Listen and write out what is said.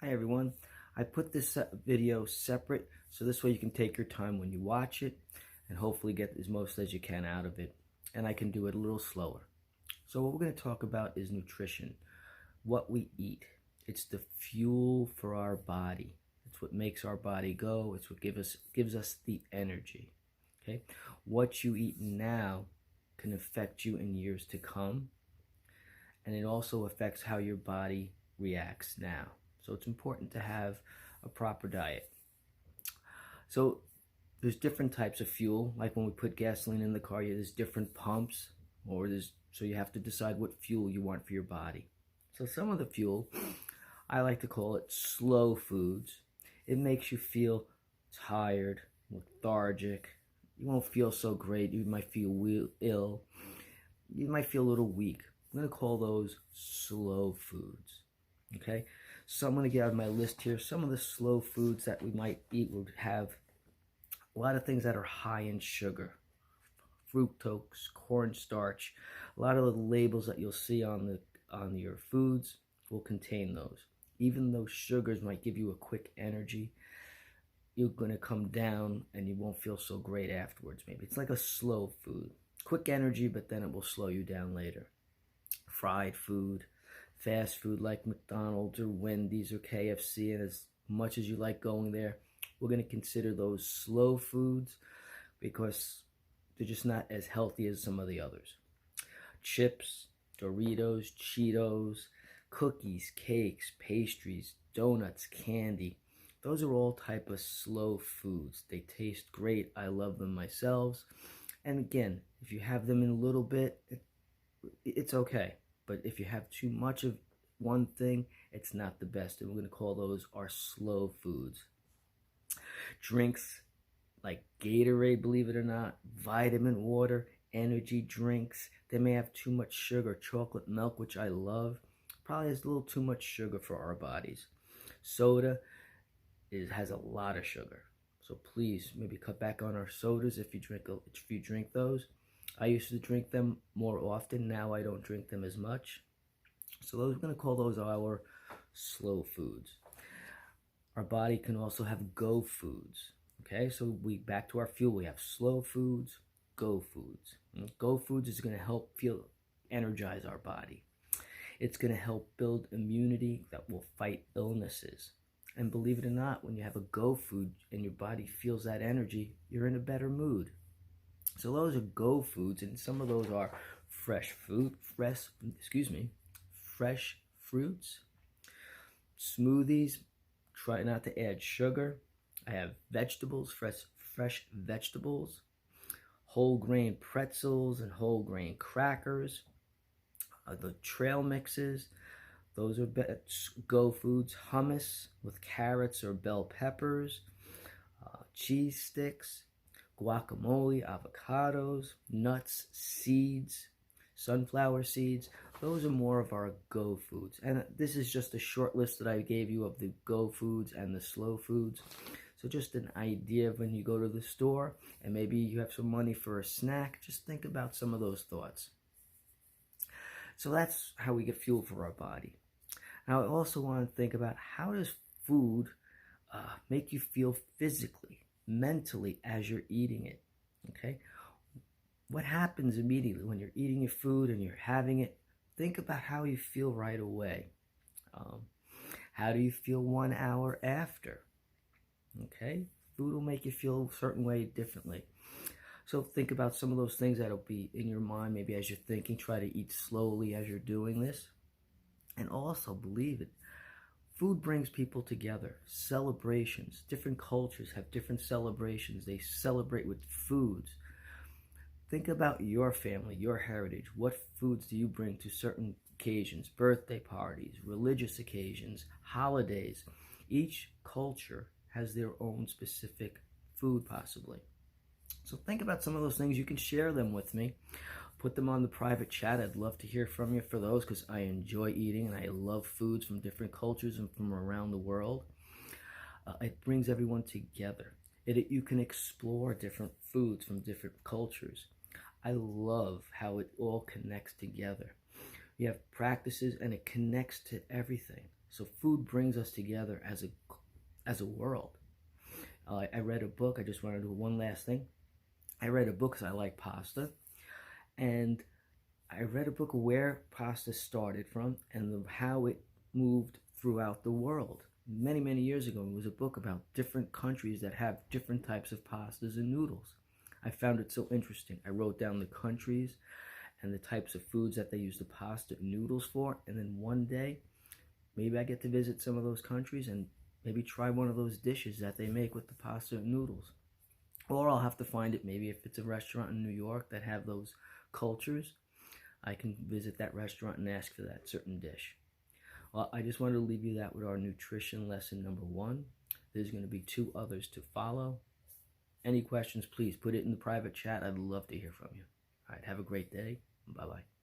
Hi everyone. I put this video separate so this way you can take your time when you watch it and hopefully get as most as you can out of it. And I can do it a little slower. So what we're going to talk about is nutrition. What we eat. It's the fuel for our body. It's what makes our body go. It's what gives us the energy. Okay? What you eat now can affect you in years to come. And it also affects how your body reacts now. So it's important to have a proper diet. So there's different types of fuel. Like when we put gasoline in the car, there's different pumps, so you have to decide what fuel you want for your body. So some of the fuel, I like to call it slow foods. It makes you feel tired, lethargic. You won't feel so great. You might feel ill. You might feel a little weak. I'm going to call those slow foods. Okay, so I'm going to get out of my list here. Some of the slow foods that we might eat would have a lot of things that are high in sugar, fructose, cornstarch. A lot of the labels that you'll see on your foods will contain those. Even though sugars might give you a quick energy, you're going to come down and you won't feel so great afterwards. Maybe it's like a slow food, quick energy, but then it will slow you down later. Fried food, fast food like McDonald's or Wendy's or KFC, and as much as you like going there, we're going to consider those slow foods because they're just not as healthy as some of the others. Chips, Doritos, Cheetos, cookies, cakes, pastries, donuts, candy. Those are all type of slow foods. They taste great. I love them myself. And again, if you have them in a little bit, it's okay. But if you have too much of one thing, it's not the best. And we're going to call those our slow foods. Drinks like Gatorade, believe it or not, vitamin water, energy drinks. They may have too much sugar. Chocolate milk, which I love, probably has a little too much sugar for our bodies. Soda has a lot of sugar. So please, maybe cut back on our sodas if you drink those. I used to drink them more often. Now I don't drink them as much. So we're going to call those our slow foods. Our body can also have go foods. Okay, so back to our fuel. We have slow foods, go foods. And go foods is going to help energize our body. It's going to help build immunity that will fight illnesses. And believe it or not, when you have a go food and your body feels that energy, you're in a better mood. So those are go foods, and some of those are fresh fruits, smoothies. Try not to add sugar. I have vegetables, fresh vegetables, whole grain pretzels and whole grain crackers. The trail mixes, those are go foods. Hummus with carrots or bell peppers, cheese sticks, guacamole, avocados, nuts, seeds, sunflower seeds. Those are more of our go foods. And this is just a short list that I gave you of the go foods and the slow foods. So just an idea of when you go to the store and maybe you have some money for a snack, just think about some of those thoughts. So that's how we get fuel for our body. Now I also want to think about, how does food make you feel physically, mentally as you're eating it? Okay, what happens immediately when you're eating your food and you're having it? Think about how you feel right away. How do you feel 1 hour after? Okay, food will make you feel a certain way differently. So think about some of those things that'll be in your mind maybe as you're thinking. Try to eat slowly as you're doing this. And also, believe it, food brings people together. Celebrations. Different cultures have different celebrations. They celebrate with foods. Think about your family, your heritage. What foods do you bring to certain occasions? Birthday parties, religious occasions, holidays. Each culture has their own specific food, possibly. So think about some of those things. You can share them with me. Put them on the private chat. I'd love to hear from you for those, because I enjoy eating and I love foods from different cultures and from around the world. It brings everyone together. You can explore different foods from different cultures. I love how it all connects together. You have practices and it connects to everything. So food brings us together as a world. I read a book. I just want to do one last thing. I read a book because I like pasta, and I read a book of where pasta started from and how it moved throughout the world. Many, many years ago, it was a book about different countries that have different types of pastas and noodles. I found it so interesting. I wrote down the countries and the types of foods that they use the pasta and noodles for, and then one day, maybe I get to visit some of those countries and maybe try one of those dishes that they make with the pasta and noodles. Or I'll have to find it, maybe if it's a restaurant in New York that have those cultures, I can visit that restaurant and ask for that certain dish. Well, I just wanted to leave you that with our nutrition lesson number 1. There's going to be 2 others to follow. Any questions, please put it in the private chat. I'd love to hear from you. All right, have a great day. Bye-bye.